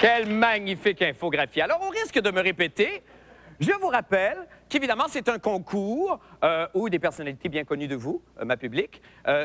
Quelle magnifique infographie. Alors, au risque de me répéter, je vous rappelle qu'évidemment, c'est un concours où des personnalités bien connues de vous, ma public,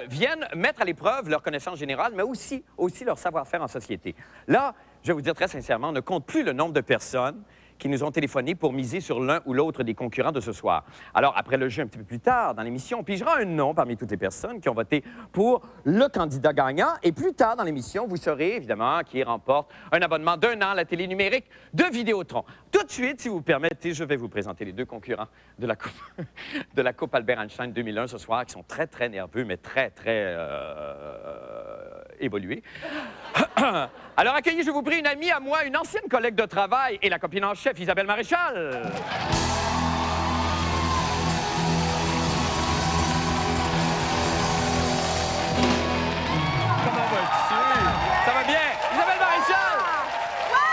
viennent mettre à l'épreuve leur connaissance générale, mais aussi leur savoir-faire en société. Là, je vais vous dire très sincèrement, on ne compte plus le nombre de personnes qui nous ont téléphoné pour miser sur l'un ou l'autre des concurrents de ce soir. Alors, après le jeu, un petit peu plus tard dans l'émission, on pigera un nom parmi toutes les personnes qui ont voté pour le candidat gagnant. Et plus tard dans l'émission, vous saurez évidemment qui remporte un abonnement d'1 an à la télé numérique de Vidéotron. Tout de suite, si vous permettez, je vais vous présenter les deux concurrents de la Coupe Albert Einstein 2001 ce soir, qui sont très, très nerveux, mais très, très évolués. Alors, accueillez, je vous prie, une amie à moi, une ancienne collègue de travail et la copine en chef, Isabelle Maréchal. Comment vas-tu? Ça va bien? Isabelle Maréchal! Ouais!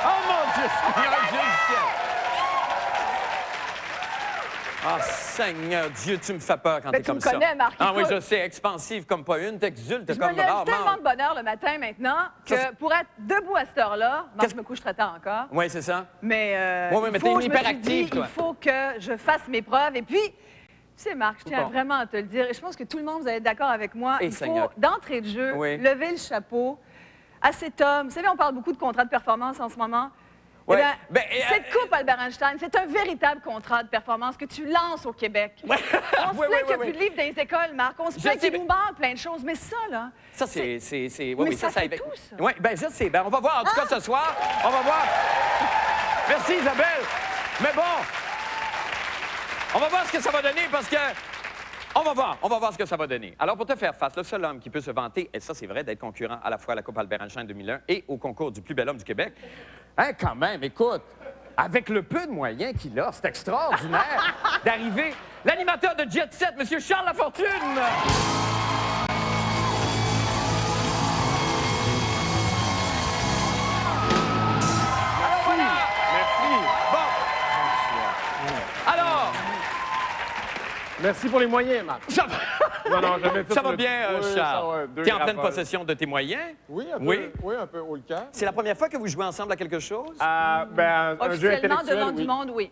Oh mon Dieu! Seigneur Dieu du ciel! Ah, Seigneur Dieu, tu me fais peur quand t'es comme ça. Tu me connais, Marc. Ah oui, je sais, expansive comme pas une, t'exultes comme rarement. Je me lève tellement rarement. de bonheur le matin maintenant que pour être debout à cette heure-là, je me couche très tard encore. Oui, c'est ça. Mais, oui, mais t'es une hyperactive, toi. Il faut que je fasse mes preuves. Et puis, tu sais, Marc, je tiens vraiment à te le dire, et je pense que tout le monde, vous allez être d'accord avec moi, il faut, d'entrée de jeu, lever le chapeau à cet homme. Vous savez, on parle beaucoup de contrats de performance en ce moment. Ouais. Eh bien, cette Coupe Albert Einstein, c'est un véritable contrat de performance que tu lances au Québec. On se plaint qu'il n'y a plus de livres dans les écoles, Marc. On se plaint qu'il nous manque plein de choses. Mais ça, là... Ça, c'est... Oui, ça fait tout, ça. Oui, bien, je sais. Ben, on va voir, en tout cas, ce soir. On va voir. Merci, Isabelle. Mais bon, on va voir ce que ça va donner parce que... On va voir ce que ça va donner. Alors, pour te faire face, le seul homme qui peut se vanter, et ça, c'est vrai, d'être concurrent à la fois à la Coupe Albert Einstein 2001 et au concours du plus bel homme du Québec, hein, quand même, écoute, avec le peu de moyens qu'il a, c'est extraordinaire d'arriver. L'animateur de Jet Set, M. Charles Lafortune! Alors, voilà! Merci. Bon. Alors... Merci pour les moyens, Marc. Ça va, ça va bien, Charles? Tu es en pleine possession de tes moyens? Oui, un peu. Oui, un peu haut le cœur. C'est la première fois que vous jouez ensemble à quelque chose? Ben, un jeu officiellement, intellectuel, devant du monde, oui.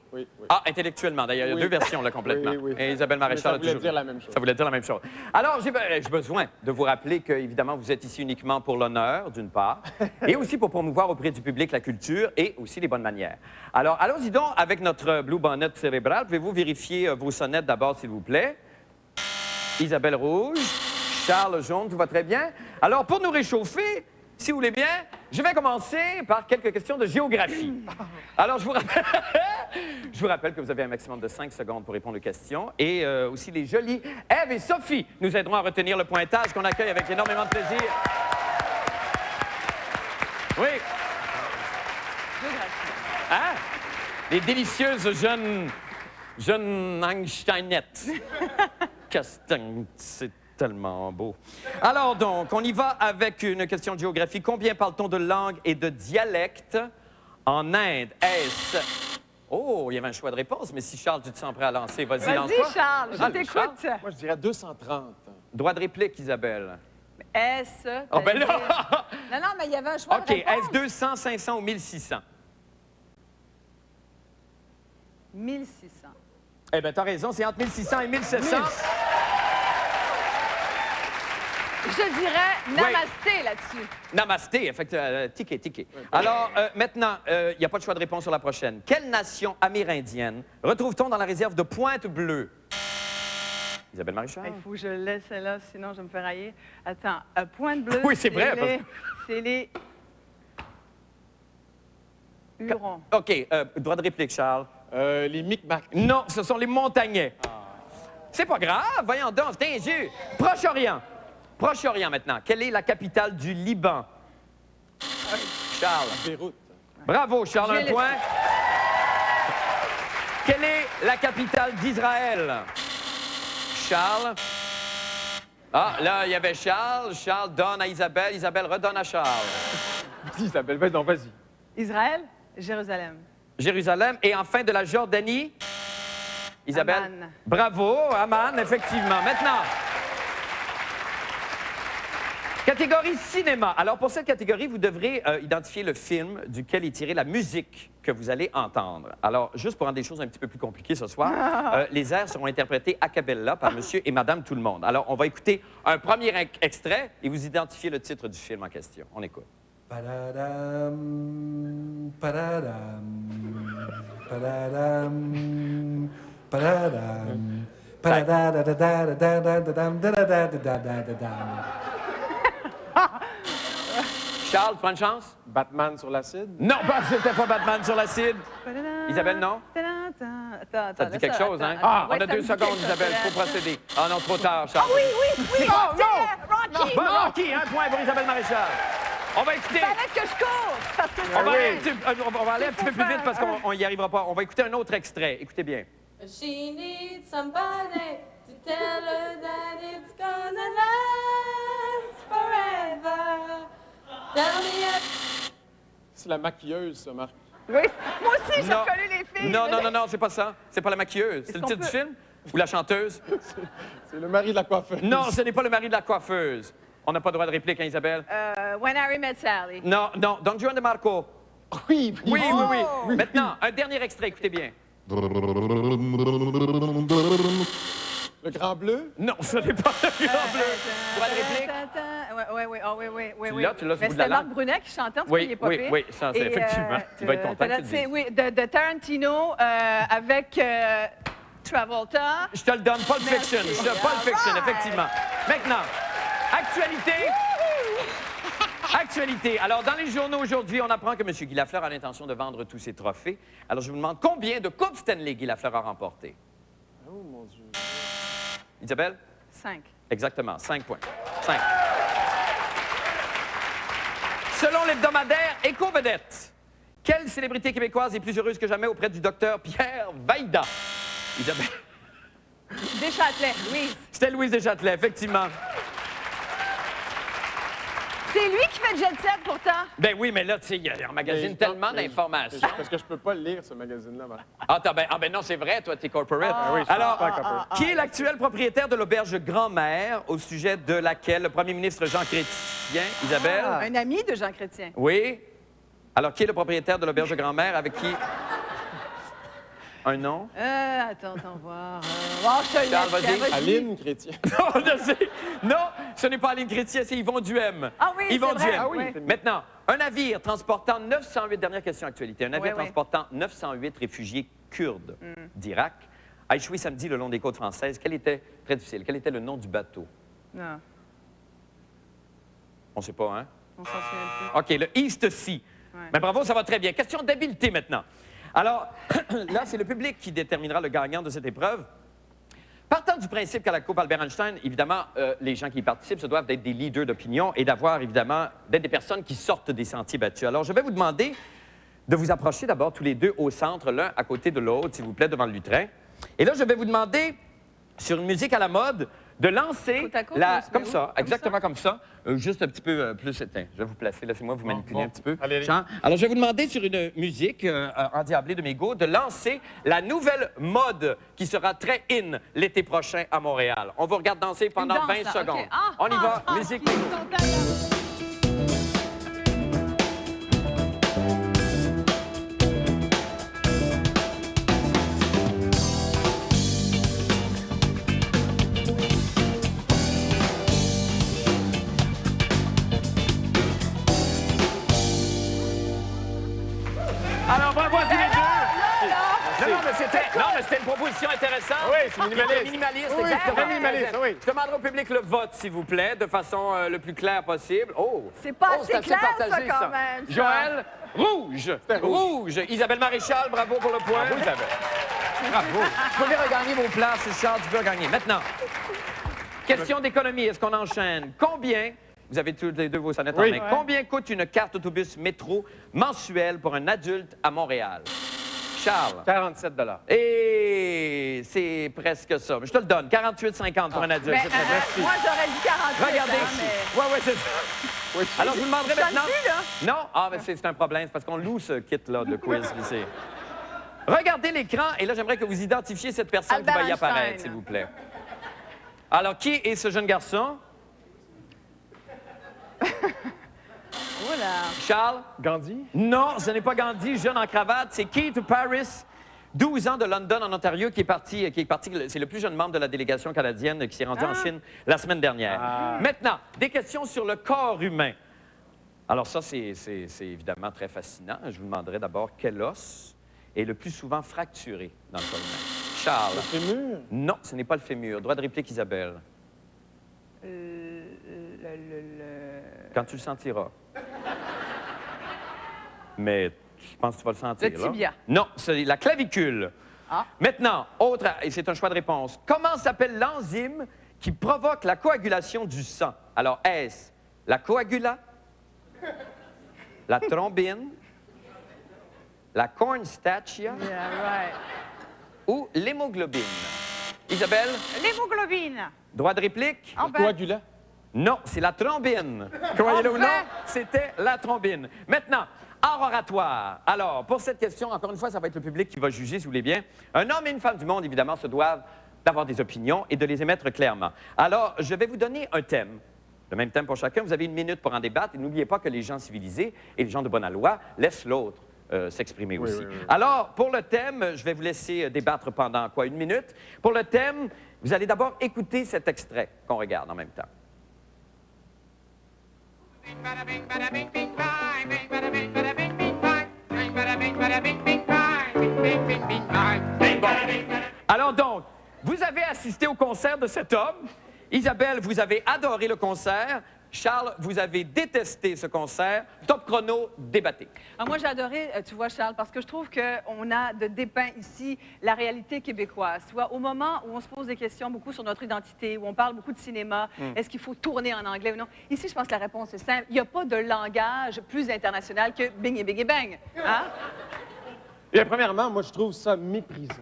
Ah, intellectuellement. D'ailleurs, il y a deux versions, là, complètement. Et Isabelle Maréchal a toujours... Ça voulait dire la même chose. Ça voulait dire la même chose. Alors, j'ai besoin de vous rappeler que, évidemment, vous êtes ici uniquement pour l'honneur, d'une part, et aussi pour promouvoir auprès du public la culture et aussi les bonnes manières. Alors, allons-y donc avec notre Blue Bonnet cérébral. Pouvez-vous vérifier vos sonnettes d'abord, s'il vous plaît? Isabelle rouge, Charles jaune, tout va très bien. Alors, pour nous réchauffer, si vous voulez bien, je vais commencer par quelques questions de géographie. Alors, je vous rappelle que vous avez un maximum de 5 secondes pour répondre aux questions. Et aussi, les jolies Ève et Sophie nous aideront à retenir le pointage qu'on accueille avec énormément de plaisir. Oui. Hein? Les délicieuses jeunes Einsteinettes. Castagne, c'est tellement beau. Alors donc, on y va avec une question de géographie. Combien parle-t-on de langues et de dialectes en Inde? Est-ce... Oh, il y avait un choix de réponse, mais si Charles, tu te sens prêt à lancer, vas-y, lance-toi. Vas-y, Charles, je t'écoute. Moi, je dirais 230. Droit de réplique, Isabelle. Est-ce... Oh, ben là! Non, mais il y avait un choix de réponse. OK, est-ce 200, 500 ou 1600? 1600. Eh bien, t'as raison, c'est entre 1600 et 1700. Je dirais namasté là-dessus. Namasté, effectivement. Ticket. Alors, maintenant, il n'y a pas de choix de réponse sur la prochaine. Quelle nation amérindienne retrouve-t-on dans la réserve de Pointe-Bleue? Isabelle Maréchal? Il faut que je le laisse là, sinon je vais me faire railler. Attends, Pointe-Bleue, oui, c'est vrai. C'est les Hurons. OK, droit de réplique, Charles. Les Micmacs. Non, ce sont les Montagnais. C'est pas grave, voyons donc, c'est injure. Proche-Orient. Proche-Orient maintenant. Quelle est la capitale du Liban? Charles. Beyrouth. Bravo, Charles, un point. Quelle est la capitale d'Israël? Charles. Ah, là, il y avait Charles. Charles donne à Isabelle. Isabelle redonne à Charles. Isabelle, vas-y. Israël, Jérusalem. Jérusalem. Et enfin, de la Jordanie? Isabelle? Amman. Bravo, Amman, effectivement. Maintenant, Catégorie cinéma. Alors, pour cette catégorie, vous devrez identifier le film duquel est tirée la musique que vous allez entendre. Alors, juste pour rendre des choses un petit peu plus compliquées ce soir, les airs seront interprétés a cappella par monsieur et madame tout le monde. Alors, on va écouter un premier extrait et vous identifiez le titre du film en question. On écoute. Padadam, padadam, padadam, padadam, padadadadadadadadadadadadadadadadam. Charles, prends une chance? Batman sur l'acide? Non, c'était pas Batman sur l'acide. Isabelle, non? Attends, Ça te dit quelque chose, hein? Ah, On a 2 secondes, Isabelle, il faut procéder. Ah non, trop tard, Charles. Ah oui, Rocky! Bon, Rocky, un point pour Isabelle Maréchal. On va écouter... Il fallait que je cours! Parce que On va aller un petit peu plus vite parce qu'on n'y arrivera pas. On va écouter un autre extrait. Écoutez bien. She needs somebody to tell her that it's gonna last forever. Tell me C'est la maquilleuse, ça, Marc. Oui, moi aussi, j'ai Non. reconnu les filles. Non, c'est pas ça. C'est pas la maquilleuse. C'est le titre du film? Ou la chanteuse? C'est le mari de la coiffeuse. Non, ce n'est pas le mari de la coiffeuse. On n'a pas le droit de réplique, hein, Isabelle? When Harry Met Sally. Non, Don Juan de Marco. Oui, Oui. Maintenant, un dernier extrait, écoutez bien. Le Grand Bleu? Non, ce n'est pas le Grand Bleu. Droit de réplique? Oui. Tu l'as sur le bout de la C'était Marc langue. Brunet qui chantait, en tout cas, Oui, il est pas pire. oui, ça, c'est Et, effectivement. Tu vas être content que tu le dises. Oui, de Tarantino avec Travolta. Je te le donne, Pulp Fiction. Merci. Pulp Fiction, All right. effectivement. Maintenant, actualité. Actualité. Alors, dans les journaux aujourd'hui, on apprend que M. Guy Lafleur a l'intention de vendre tous ses trophées. Alors, je vous demande combien de Coupes Stanley Guy Lafleur a remporté? Oh, mon Dieu. Isabelle? 5. Exactement, 5 points. 5. Selon l'hebdomadaire Éco-Vedette, quelle célébrité québécoise est plus heureuse que jamais auprès du docteur Pierre Vaïda? Isabelle? Deschâtelet, Louise. C'était Louise Deschâtelet, effectivement. C'est lui qui fait Jet Set, pourtant. Ben oui, mais là, tu sais, il emmagasine tellement d'informations. Parce que je peux pas lire ce magazine-là, Marc. Ben non, c'est vrai, toi, t'es corporate. Oui, je suis Alors, super corporate. qui est l'actuel propriétaire de l'auberge Grand-Mère, au sujet de laquelle le premier ministre Jean Chrétien, Isabelle? Un ami de Jean Chrétien. Oui. Alors, qui est le propriétaire de l'auberge Grand-Mère, avec qui... Un nom? Attends, voir. Je te Charles, laisse, vas-y. Aline Chrétien. Non, je sais. Non, ce n'est pas Aline Chrétien, c'est Yvon Duhem. Ah oui, Yvon c'est vrai. Duhem. Ah oui. Maintenant, un navire transportant 908... Dernière question actualité. Un navire transportant 908 réfugiés kurdes d'Irak a échoué samedi le long des côtes françaises. Quel était... Très difficile. Quel était le nom du bateau? Non, On ne sait pas, hein? on s'en souvient plus. OK, le East Sea. Ben, bravo, ça va très bien. Question d'habileté maintenant. Alors, là, c'est le public qui déterminera le gagnant de cette épreuve. Partant du principe qu'à la Coupe Albert Einstein, évidemment, les gens qui y participent se doivent d'être des leaders d'opinion et d'avoir, évidemment, d'être des personnes qui sortent des sentiers battus. Alors, je vais vous demander de vous approcher d'abord tous les deux au centre, l'un à côté de l'autre, s'il vous plaît, devant le lutrin. Et là, je vais vous demander, sur une musique à la mode, de lancer Côte à côte, la... on se met Comme où? ça, Comme exactement comme ça. Juste un petit peu plus éteint. Je vais vous placer, laissez-moi vous manipuler bon. un petit peu. Allez. Jean. Alors, je vais vous demander sur une musique endiablée de mes goûts de lancer la nouvelle mode qui sera très in l'été prochain à Montréal. On vous regarde danser pendant danse, 20 là, secondes. OK. Ah, On y va, musique mes goûts. Alors, bravo à tous les deux. Non, mais c'était une proposition intéressante. Oui, c'est minimaliste. C'était minimaliste, Oui, exactement. c'est minimaliste, oui. Je demanderai au public le vote, s'il vous plaît, de façon le plus claire possible. Oh! C'est pas Oh, assez assez clair, partagé, ça, quand même, ça. Joël, rouge. Rouge. Isabelle Maréchal, bravo pour le point. Bravo, Isabelle. Bravo. Vous pouvez regagner vos places, Charles, tu peux regagner. Maintenant, question d'économie, est-ce qu'on enchaîne? Combien, vous avez tous les deux vos sonnettes en Oui. main, combien coûte une carte autobus métro mensuelle pour un adulte à Montréal? Charles. 47 $. Et c'est presque ça. Je te le donne, 48,50 pour un adulte. Mais, C'est très bien. moi, j'aurais dit 48. Regardez. Mais... Ouais, c'est ça. Oui. Alors, je vous demanderai Ça maintenant... le dit, là? Non? Ah, mais c'est un problème. C'est parce qu'on loue ce kit-là de quiz. Puis c'est- Regardez l'écran, et là, j'aimerais que vous identifiez cette personne Albert qui va y Einstein. apparaître, s'il vous plaît. Alors, qui est ce jeune garçon? Charles? Gandhi? Non, ce n'est pas Gandhi, jeune en cravate. C'est Keith Paris, 12 ans de London, en Ontario, qui est parti. C'est le plus jeune membre de la délégation canadienne qui s'est rendu en Chine la semaine dernière. Maintenant, des questions sur le corps humain. Alors ça, c'est évidemment très fascinant. Je vous demanderai d'abord quel os est le plus souvent fracturé dans le corps humain. Charles? Le fémur? Non, ce n'est pas le fémur. Droit de réplique, Isabelle. Quand tu le sentiras. Mais je pense que tu vas le sentir. Le tibia. Là. Non, c'est la clavicule. Ah. Maintenant, autre, et c'est un choix de réponse. Comment s'appelle l'enzyme qui provoque la coagulation du sang? Alors, est-ce la coagula, la thrombine, la cornstartia ou l'hémoglobine? Isabelle? L'hémoglobine. Droit de réplique? Ah ben, Coagulant? Non, c'est la trombine. Croyez-le ou non, c'était la trombine. Maintenant, art oratoire. Alors, pour cette question, encore une fois, ça va être le public qui va juger, si vous voulez bien. Un homme et une femme du monde, évidemment, se doivent d'avoir des opinions et de les émettre clairement. Alors, je vais vous donner un thème. Le même thème pour chacun. Vous avez 1 minute pour en débattre. Et n'oubliez pas que les gens civilisés et les gens de bonne loi laissent l'autre s'exprimer aussi. Oui. Alors, pour le thème, je vais vous laisser débattre pendant, 1 minute. Pour le thème, vous allez d'abord écouter cet extrait qu'on regarde en même temps. Alors donc, vous avez assisté au concert de cet homme. Isabelle, vous avez adoré le concert. Charles, vous avez détesté ce concert. Top chrono, débattez. Alors moi, j'ai adoré, tu vois, Charles, parce que je trouve qu'on a de dépeint ici la réalité québécoise. Tu vois, au moment où on se pose des questions beaucoup sur notre identité, où on parle beaucoup de cinéma, est-ce qu'il faut tourner en anglais ou non? Ici, je pense que la réponse est simple. Il n'y a pas de langage plus international que bing et bing et bang. Hein? Et premièrement, moi, je trouve ça méprisant.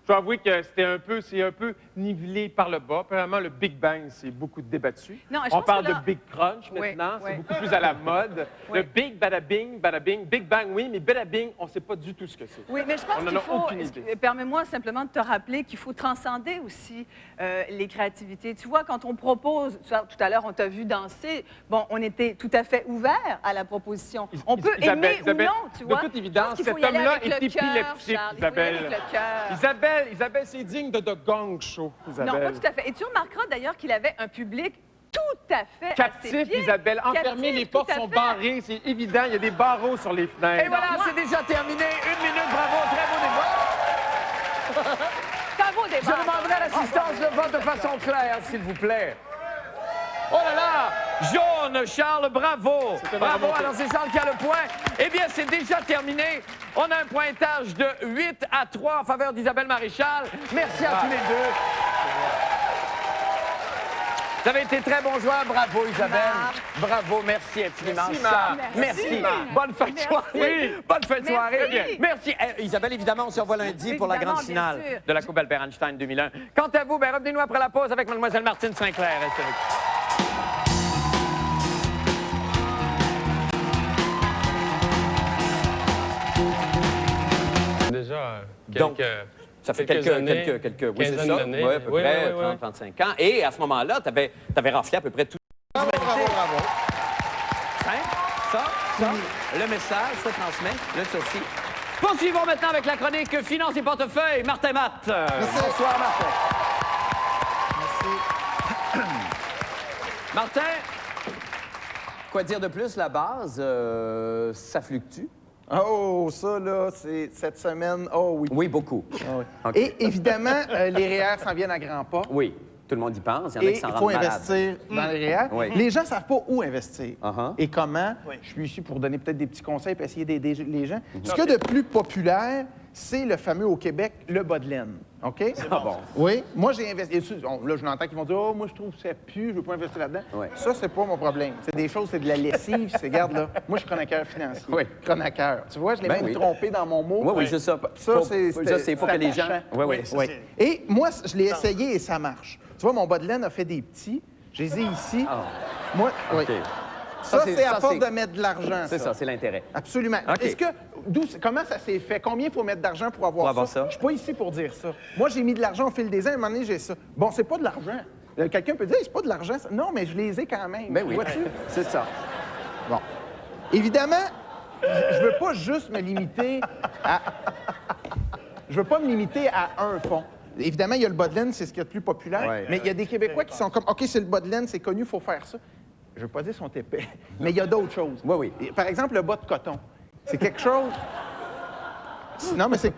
Je dois avouer que c'est un peu nivelé par le bas. Premièrement, le Big Bang, c'est beaucoup débattu. Non, je on pense parle que là... de Big Crunch Oui, maintenant, oui. c'est beaucoup plus à la mode. Oui. Le Big Bada Bing, Big Bang, oui, mais Bada Bing, on ne sait pas du tout ce que c'est. Oui, mais je pense On en qu'il a faut... aucune idée. Permets-moi simplement de te rappeler qu'il faut transcender aussi les créativités. Tu vois, quand on propose... Tout à l'heure, on t'a vu danser. Bon, on était tout à fait ouvert à la proposition. On peut aimer ou non, tu vois. De toute évidence, Je pense qu'il cet faut y aller homme-là avec est le cœur, épileptique, Charles. Il faut y aller avec le cœur. Isabelle, c'est digne de The Gong Show, Isabelle. Non, pas tout à fait. Et tu remarqueras d'ailleurs qu'il avait un public tout à fait à ses Captif, pieds. Isabelle. Enfermé, les portes tout à sont fait. barrées, c'est évident, il y a des barreaux sur les fenêtres. Et voilà, c'est déjà terminé. 1 minute, bravo, très beau débat. C'est un beau débat. Je demanderai à l'assistance le vote de façon claire, s'il vous plaît. Oh là là! Jaune, Charles, bravo! une Bravo, remontée. alors c'est Charles qui a le point. Eh bien, c'est déjà terminé. On a un pointage de 8-3 en faveur d'Isabelle Maréchal. Merci à tous les deux. Vous avez été très bons joueurs. Bravo, Isabelle. Bravo, merci infiniment. Merci, Charles. Marc. Merci. Marc. Bonne fin de soirée. Oui. Bonne fin de Merci. soirée. Très bien. Merci. Isabelle, évidemment, on se revoit lundi pour la Évidemment, grande bien finale sûr. de la Coupe Albert Einstein 2001. Quant à vous, ben, revenez-nous après la pause avec Mlle Martine Sinclair. Restez avec nous. Déjà, Donc, ça fait quelques oui, c'est ça, d'années. ouais, à peu Oui, près oui, oui, 30-35 ans. Et à ce moment-là, tu avais raflé à peu près tout. Bravo. Ça, le message se transmet, le ceci. Poursuivons maintenant avec la chronique Finance et portefeuille. Martin Matt. Bonsoir, Martin. Merci. Martin, quoi dire de plus? La base, ça fluctue? Oh, ça, là, c'est cette semaine. Oh, oui. Oui, beaucoup. OK. Et évidemment, les REER s'en viennent à grands pas. Oui, tout le monde y pense. Il y en a Et qui s'en il rendent faut malades. investir dans les REER. Oui. Les gens ne savent pas où investir Uh-huh. et comment. Je suis ici pour donner peut-être des petits conseils et essayer d'aider les gens. Ce qu'il y a de plus populaire, c'est le fameux au Québec, le bas de laine. OK? Ah bon? Oui. Moi, j'ai investi. Là, je l'entends qu'ils vont dire, oh, moi, je trouve que ça pue, je ne veux pas investir là-dedans. Ouais. Ça, c'est pas mon problème. C'est des choses, c'est de la lessive, c'est, regarde, là. Moi, je suis chroniqueur financier. Oui. Chroniqueur. Tu vois, je l'ai Ben même oui. trompé dans mon mot. Oui, oui, c'est ça. Ça, c'est pour que les gens. attachant. Oui, oui. Oui. Et moi, je l'ai essayé et ça marche. Tu vois, mon bas de laine a fait des petits. Je les ai ici. Ah. Moi, oui. OK. Ça, c'est à ça, force c'est- de mettre de l'argent. C'est ça, c'est l'intérêt. Absolument. OK. Est-ce que, comment ça s'est fait? Combien il faut mettre d'argent pour avoir, Pour avoir ça? Je suis pas ici pour dire ça. Moi, j'ai mis de l'argent au fil des ans. À un moment donné, j'ai ça. Bon, c'est pas de l'argent. Quelqu'un peut dire, c'est pas de l'argent. Ça. Non, mais je les ai quand même. Ben oui. Vois-tu? C'est ça. Bon. Évidemment, je veux pas juste me limiter à... Je veux pas me limiter à un fond. Évidemment, il y a le bas de laine, c'est ce qui est le plus populaire, Ouais. mais il y a des Québécois qui sont comme, OK, c'est le bas de laine, c'est connu, il faut faire ça. Je veux pas dire son épais, mais il y a d'autres choses. Oui, oui. Et, par exemple, le bas de coton. C'est quelque chose... Non, mais c'est...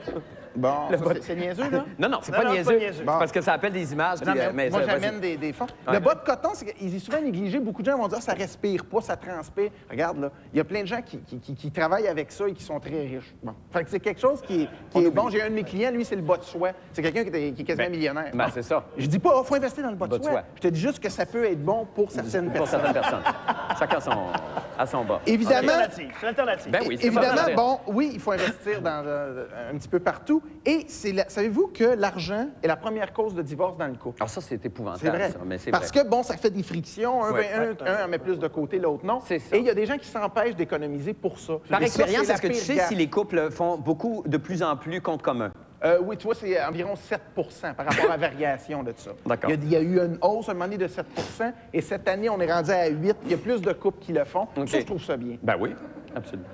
Bon, c'est niaiseux, là? Non, c'est Non, pas non, niaiseux. c'est pas niaiseux. C'est parce que ça appelle des images. Non, mais moi, ça, j'amène vas-y. des fonds. Ouais. Le bas de coton, il est souvent négligé. Beaucoup de gens vont dire ça respire pas, ça transpire. Regarde, là, il y a plein de gens qui travaillent avec ça et qui sont très riches. Bon. Fait que c'est quelque chose qui est bon. J'ai un de mes clients, lui, c'est le bas de soie. C'est quelqu'un qui est quasiment millionnaire. Ben, c'est ça. Je dis pas, il faut investir dans le bas de soie. Je te dis juste que ça peut être bon pour certaines Pour personnes. certaines personnes. Chacun à son bas. Évidemment, C'est une alternative. Ben oui, c'est évidemment, pas bon, oui, il faut investir dans, un petit peu partout. Et savez-vous que l'argent est la première cause de divorce dans le couple? Alors ça, c'est épouvantable, C'est vrai. ça, mais c'est Parce vrai. que, bon, ça fait des frictions. Un en met plus de côté, l'autre non. C'est ça. Et il y a des gens qui s'empêchent d'économiser pour ça. Par Et ça, expérience, c'est la est-ce que tu pire sais gaffe. si les couples font beaucoup, de plus en plus compte commun? Oui, tu vois, c'est environ 7 par rapport à la variation de ça. D'accord. Il y a eu une hausse à un moment donné de 7 et cette année, on est rendu à 8. Il y a plus de couples qui le font. OK. Ça, je trouve ça bien. Ben oui, absolument.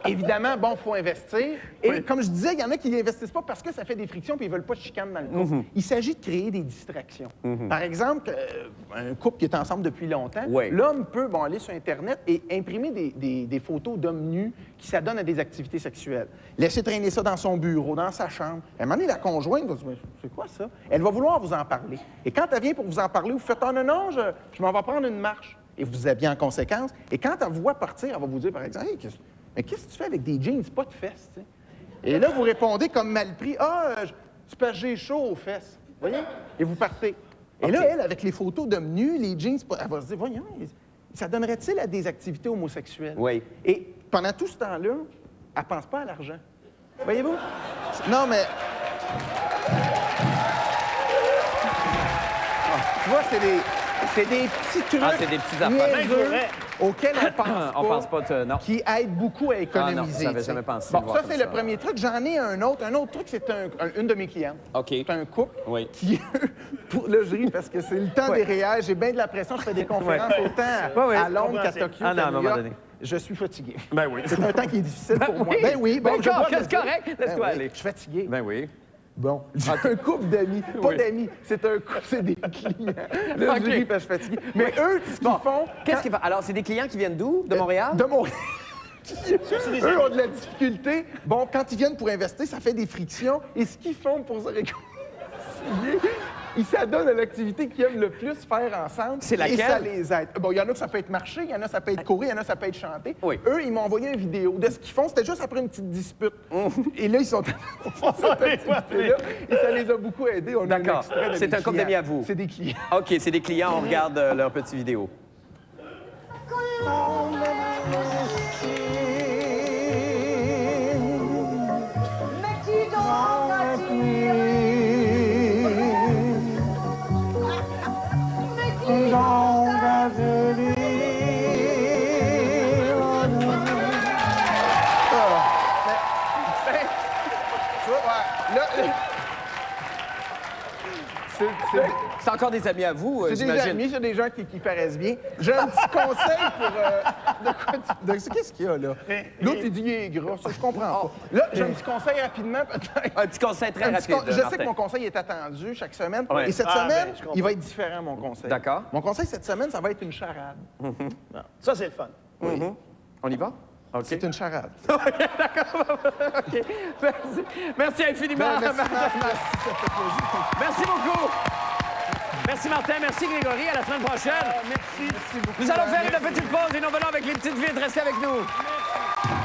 Évidemment, bon, il faut investir. Et comme je disais, il y en a qui n'investissent pas parce que ça fait des frictions et ils ne veulent pas de chicane dans le couple. Il s'agit de créer des distractions. Par exemple, un couple qui est ensemble depuis longtemps, Ouais. l'homme peut aller sur Internet et imprimer des photos d'hommes nus qui s'adonnent à des activités sexuelles. Laisser traîner ça dans son bureau, dans sa chambre. À un moment donné, la conjointe va se dire, c'est quoi ça? Elle va vouloir vous en parler. Et quand elle vient pour vous en parler, vous faites, oh non, je m'en vais prendre une marche. Et vous vous habillez en conséquence. Et quand elle vous voit partir, elle va vous dire, par exemple, hey, mais qu'est-ce que tu fais avec des jeans, pas de fesses, tu sais? Et là, vous répondez comme mal pris, c'est parce que j'ai chaud aux fesses. Voyez? Et vous partez. Et là, elle, avec les photos d'hommes nus, les jeans, elle va se dire, voyons, ça donnerait-il à des activités homosexuelles? Oui. Et pendant tout ce temps-là, elle pense pas à l'argent. Voyez-vous? Non, mais... Tu vois, c'est des petits trucs Ah, c'est des petits affaires. niaiseux auxquels On pense pas, non. qui aident beaucoup à économiser. Ah non, j'avais tu sais. jamais pensé Bon, le voir ça, comme c'est ça. le premier truc. J'en ai un autre. Un autre truc, c'est une de mes clientes. OK. C'est un couple Oui. qui... Là, je ris parce que c'est le temps des réels. J'ai bien de la pression. Je fais des conférences autant à Londres qu'à Tokyo Ah non, à un qu'à New moment York. donné. Je suis fatigué. Ben oui. C'est un temps qui est difficile pour moi. oui. Ben oui. Bon, Ben je dois qu'est-ce le dire. correct? Laisse-toi aller. Je suis fatigué. Ben oui. Bon, j'ai un couple d'amis, pas Oui. d'amis, c'est un couple, c'est des clients. Là, OK. je ris parce que je suis fatigué. Mais eux, ce qu'ils font... Qu'est-ce qu'ils font? Alors, c'est des clients qui viennent d'où? De Montréal? De Montréal. Eux ont de la difficulté. Bon, quand ils viennent pour investir, ça fait des frictions. Et ce qu'ils font pour se réconcilier, ils s'adonnent à l'activité qu'ils aiment le plus faire ensemble. C'est laquelle? Et ça les aide. Bon, il y en a que ça peut être marcher, il y en a ça peut être courir, il y en a ça peut être chanter. Oui. Eux, ils m'ont envoyé une vidéo de ce qu'ils font. C'était juste après une petite dispute. Et là, ils sont cette activité-là. Et ça les a beaucoup aidés. On a un D'accord. extrait de C'est mes un couple clients. d'amis à vous? C'est des clients. OK, c'est des clients, on regarde leur petite vidéo. Tu vois, ouais, là, C'est encore des amis à vous, c'est des j'imagine. amis, c'est des gens qui paraissent bien. J'ai un petit conseil pour... Qu'est-ce qu'il y a, là? L'autre, il dit il est gras. Ça, je comprends pas. Là, j'ai un petit conseil rapidement, peut-être. Un petit conseil très Un petit rapide. je sais Martin. que mon conseil est attendu chaque semaine. Ouais. Et cette Ah, semaine, ben, je comprends. il va être différent, mon conseil. D'accord. Mon conseil cette semaine, ça va être une charade. Ça, c'est le fun. On y va? OK. C'est une charade. OK. Merci infiniment. Ben, merci, Martin. merci, ça fait plaisir. Merci beaucoup. Merci Martin, merci Grégory, à la semaine prochaine. Merci beaucoup. Nous allons faire une petite pause et nous venons avec les petites vides. Restez avec nous.